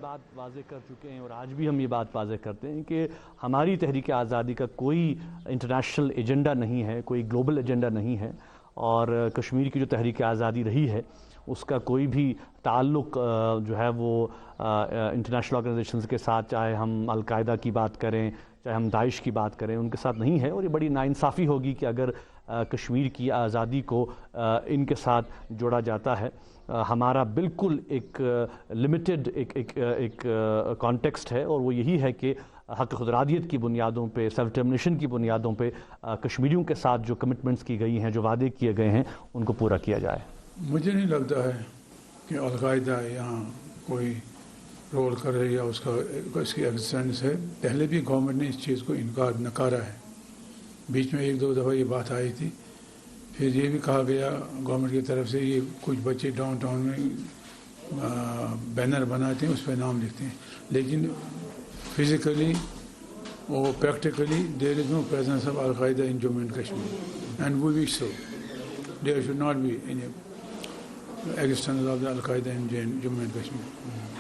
بات واضح کر چکے ہیں اور آج بھی ہم یہ بات واضح کرتے ہیں کہ ہماری تحریک آزادی کا کوئی انٹرنیشنل ایجنڈا نہیں ہے، کوئی گلوبل ایجنڈا نہیں ہے، اور کشمیر کی جو تحریک آزادی رہی ہے اس کا کوئی بھی تعلق جو ہے وہ انٹرنیشنل آرگنائزیشنز کے ساتھ، چاہے ہم القاعدہ کی بات کریں، چاہے ہم داعش کی بات کریں، ان کے ساتھ نہیں ہے۔ اور یہ بڑی ناانصافی ہوگی کہ اگر کشمیر کی آزادی کو ان کے ساتھ جوڑا جاتا ہے۔ ہمارا بالکل ایک لمیٹڈ ایک کانٹیکسٹ ہے، اور وہ یہی ہے کہ حق خود ارادیت کی بنیادوں پہ، سیلف ڈٹرمنیشن کی بنیادوں پہ کشمیریوں کے ساتھ جو کمٹمنٹس کی گئی ہیں، جو وعدے کیے گئے ہیں، ان کو پورا کیا جائے۔ مجھے نہیں لگتا ہے کہ القاعدہ یہاں کوئی رول کر رہی ہے، اس کی ایگزسٹنس ہے۔ پہلے بھی گورنمنٹ نے اس چیز کو نکارا ہے، بیچ میں ایک دو دفعہ یہ بات آئی تھی، پھر یہ بھی کہا گیا گورنمنٹ کی طرف سے یہ کچھ بچے ڈاؤن ٹاؤن میں بینر بناتے ہیں، اس پہ نام لکھتے ہیں، لیکن فزیکلی اور practically there is no presence of Al-Qaeda in Jammu and Kashmir, and we wish so there should not be any existence of the Al-Qaeda in Jammu and Kashmir.